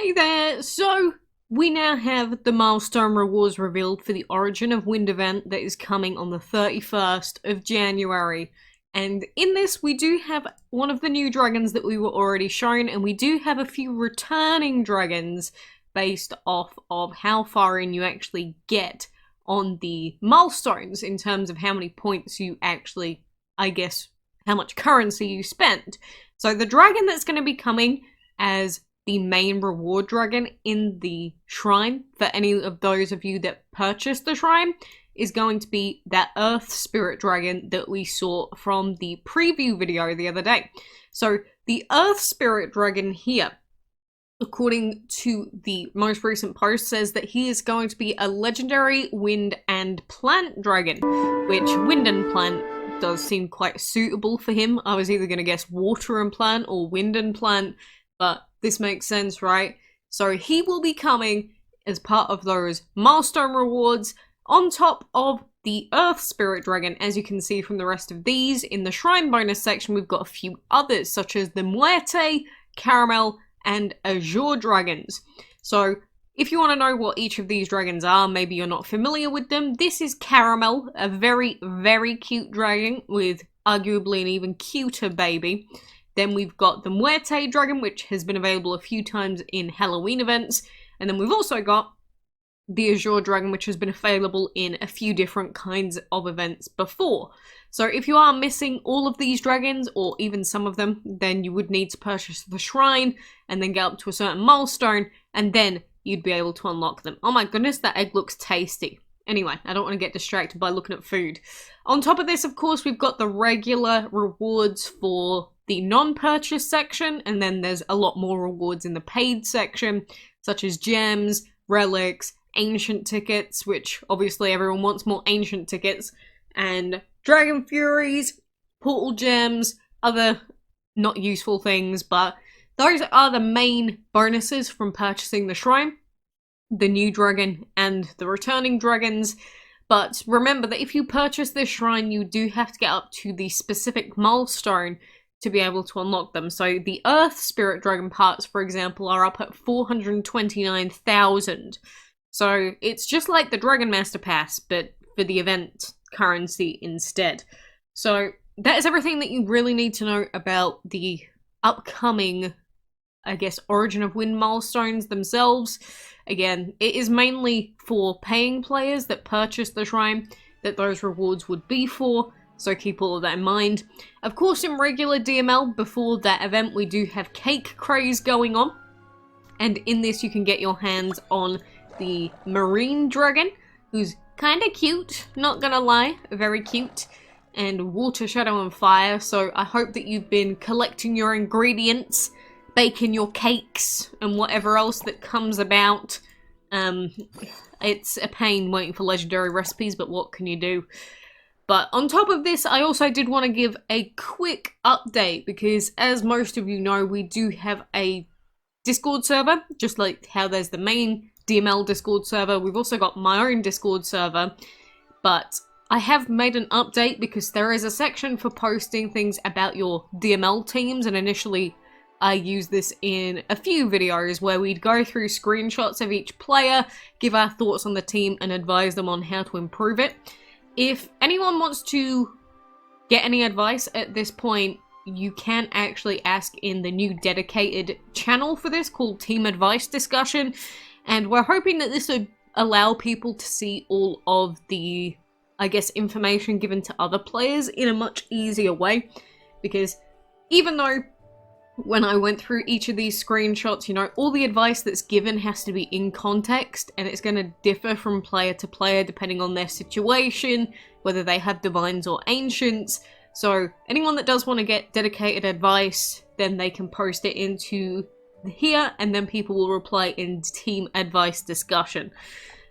Hey there! So, we now have the milestone rewards revealed for the Origin of Wind event that is coming on the 31st of January. And in this, we do have one of the new dragons that we were already shown, and we do have a few returning dragons based off of how far in you actually get on the milestones in terms of how many points you actually, I guess, how much currency you spend. So the dragon that's going to be coming as the main reward dragon in the shrine for any of those of you that purchase the shrine is going to be that Earth Spirit Dragon that we saw from the preview video the other day. So the Earth Spirit Dragon here, according to the most recent post, says that he is going to be a legendary wind and plant dragon, which wind and plant does seem quite suitable for him. I was either going to guess water and plant or wind and plant, but this makes sense, right? So he will be coming as part of those milestone rewards on top of the Earth Spirit Dragon. As you can see from the rest of these, in the Shrine bonus section, we've got a few others, such as the Muerte, Caramel, and Azure dragons. So if you want to know what each of these dragons are, maybe you're not familiar with them, this is Caramel, a very, very cute dragon with arguably an even cuter baby. Then we've got the Muerte dragon, which has been available a few times in Halloween events. And then we've also got the Azure dragon, which has been available in a few different kinds of events before. So if you are missing all of these dragons, or even some of them, then you would need to purchase the shrine and then get up to a certain milestone, and then you'd be able to unlock them. Oh my goodness, that egg looks tasty. Anyway, I don't want to get distracted by looking at food. On top of this, of course, we've got the regular rewards for the non-purchase section, and then there's a lot more rewards in the paid section, such as gems, relics, ancient tickets, which obviously everyone wants more ancient tickets, and dragon furies, portal gems, other not useful things, but those are the main bonuses from purchasing the shrine, the new dragon and the returning dragons. But remember that if you purchase this shrine, you do have to get up to the specific milestone to be able to unlock them. So the Earth Spirit Dragon parts, for example, are up at 429,000. So it's just like the Dragon Master Pass, but for the event currency instead. So that is everything that you really need to know about the upcoming, I guess, Origin of Wind milestones themselves. Again, it is mainly for paying players that purchase the shrine that those rewards would be for, so keep all of that in mind. Of course, in regular DML, before that event, we do have Cake Craze going on, and in this you can get your hands on the Marine Dragon, who's kind of cute, not gonna lie, very cute, and Water, Shadow, and Fire, so I hope that you've been collecting your ingredients, baking your cakes, and whatever else that comes about. It's a pain waiting for legendary recipes, but what can you do? But on top of this, I also did want to give a quick update, because as most of you know, we do have a Discord server, just like how there's the main DML Discord server. We've also got my own Discord server, but I have made an update because there is a section for posting things about your DML teams, and initially I used this in a few videos where we'd go through screenshots of each player, give our thoughts on the team, and advise them on how to improve it. If anyone wants to get any advice at this point, you can actually ask in the new dedicated channel for this called Team Advice Discussion, and we're hoping that this would allow people to see all of the, I guess, information given to other players in a much easier way, because even though when I went through each of these screenshots, you know, all the advice that's given has to be in context, and it's going to differ from player to player depending on their situation, whether they have divines or ancients. So anyone that does want to get dedicated advice, then they can post it into here, and then people will reply in team advice discussion.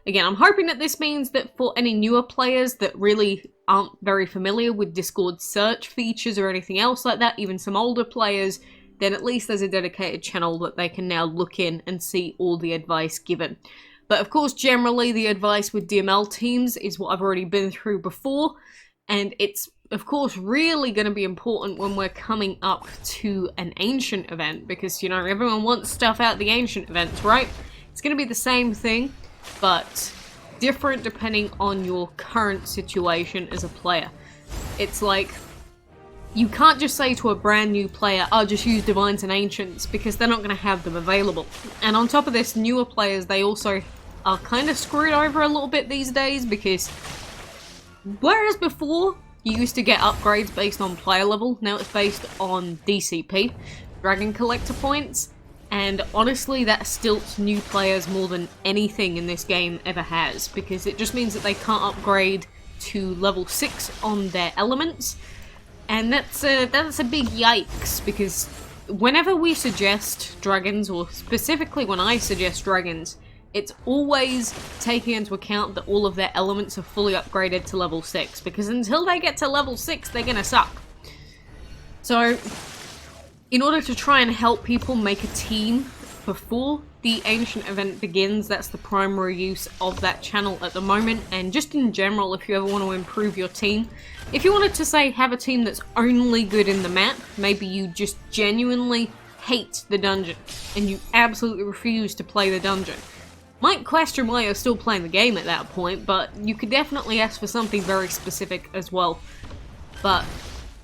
Again, I'm hoping that this means that for any newer players that really aren't very familiar with Discord search features or anything else like that, even some older players, then at least there's a dedicated channel that they can now look in and see all the advice given. But of course, generally the advice with DML teams is what I've already been through before, and it's of course, really going to be important when we're coming up to an ancient event, because, you know, everyone wants stuff out the ancient events, right? It's going to be the same thing, but different depending on your current situation as a player. It's like, you can't just say to a brand new player, oh, just use Divines and Ancients, because they're not going to have them available. And on top of this, newer players, they also are kind of screwed over a little bit these days, because whereas before, you used to get upgrades based on player level, now it's based on DCP, Dragon Collector points, and honestly that stilts new players more than anything in this game ever has, because it just means that they can't upgrade to level 6 on their elements, and that's a big yikes, because whenever we suggest dragons, or specifically when I suggest dragons, it's always taking into account that all of their elements are fully upgraded to level 6, because until they get to level 6, they're gonna suck. So, in order to try and help people make a team before the ancient event begins, that's the primary use of that channel at the moment, and just in general, if you ever want to improve your team, if you wanted to, say, have a team that's only good in the map, maybe you just genuinely hate the dungeon, and you absolutely refuse to play the dungeon. Might question why you're still playing the game at that point, but you could definitely ask for something very specific as well. But,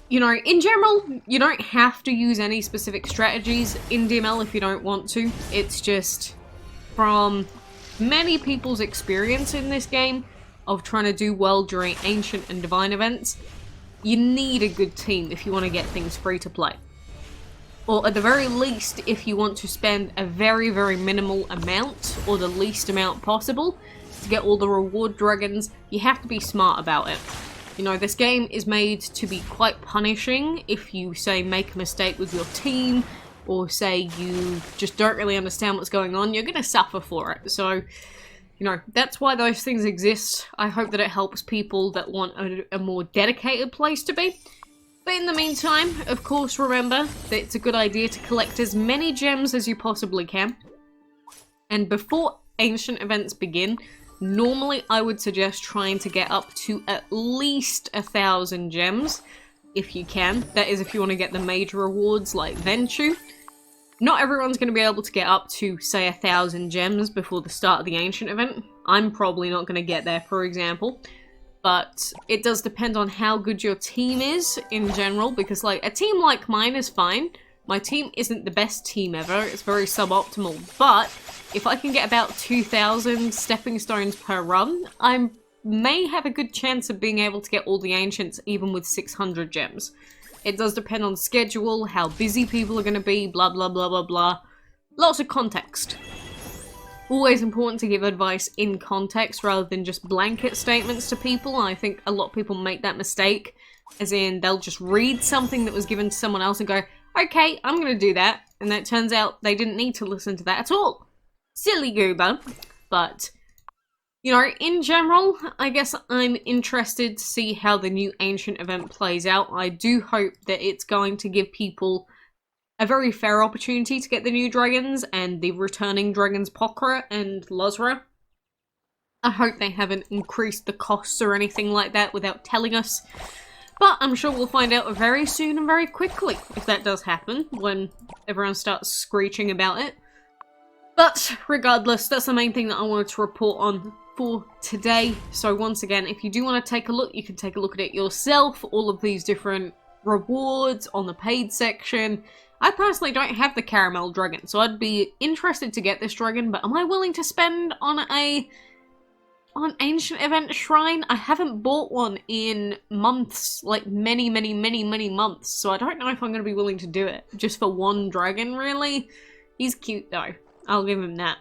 you know, in general, you don't have to use any specific strategies in DML if you don't want to. It's just, from many people's experience in this game, of trying to do well during Ancient and Divine events, you need a good team if you want to get things free to play. Or at the very least, if you want to spend a very, very minimal amount, or the least amount possible, to get all the reward dragons, you have to be smart about it. You know, this game is made to be quite punishing if you, say, make a mistake with your team, or say you just don't really understand what's going on, you're gonna suffer for it. So, you know, that's why those things exist. I hope that it helps people that want a more dedicated place to be. But in the meantime, of course, remember that it's a good idea to collect as many gems as you possibly can. And before ancient events begin, normally I would suggest trying to get up to at least 1,000 gems, if you can. That is if you want to get the major rewards like Ventu. Not everyone's going to be able to get up to, say, 1,000 gems before the start of the ancient event. I'm probably not going to get there, for example. But it does depend on how good your team is in general, because, like, a team like mine is fine. My team isn't the best team ever, it's very suboptimal, but if I can get about 2,000 stepping stones per run, I may have a good chance of being able to get all the ancients even with 600 gems. It does depend on schedule, how busy people are going to be, blah blah blah blah blah. Lots of context. Always important to give advice in context rather than just blanket statements to people. I think a lot of people make that mistake, as in they'll just read something that was given to someone else and go, okay, I'm gonna do that, and then it turns out they didn't need to listen to that at all. Silly goober. But, you know, in general, I guess I'm interested to see how the new ancient event plays out. I do hope that it's going to give people a very fair opportunity to get the new dragons and the returning dragons Pokra and Lozra. I hope they haven't increased the costs or anything like that without telling us. But I'm sure we'll find out very soon and very quickly if that does happen, when everyone starts screeching about it. But regardless, that's the main thing that I wanted to report on for today. So once again, if you do want to take a look, you can take a look at it yourself. All of these different rewards on the paid section. I personally don't have the Caramel Dragon, so I'd be interested to get this dragon, but am I willing to spend on Ancient Event Shrine? I haven't bought one in months, like many months, so I don't know if I'm going to be willing to do it. Just for one dragon, really? He's cute though, I'll give him that.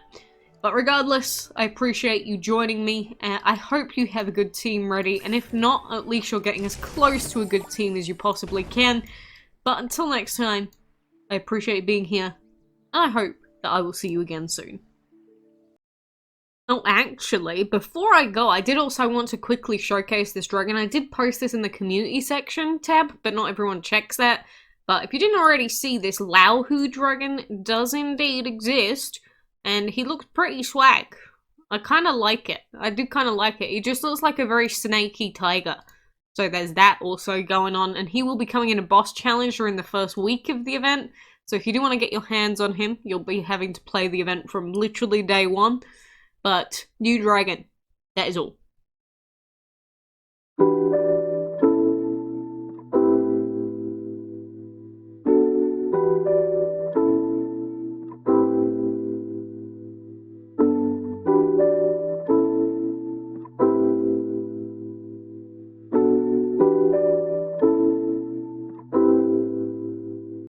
But regardless, I appreciate you joining me, and I hope you have a good team ready, and if not, at least you're getting as close to a good team as you possibly can. But until next time, I appreciate being here, and I hope that I will see you again soon. Oh, actually, before I go, I did also want to quickly showcase this dragon. I did post this in the community section tab, but not everyone checks that. But if you didn't already see, this Laohu dragon does indeed exist, and he looks pretty swag. I kind of like it. I do kind of like it. He just looks like a very snaky tiger. So there's that also going on, and he will be coming in a boss challenge during the first week of the event. So if you do want to get your hands on him, you'll be having to play the event from literally day one. But new dragon, that is all.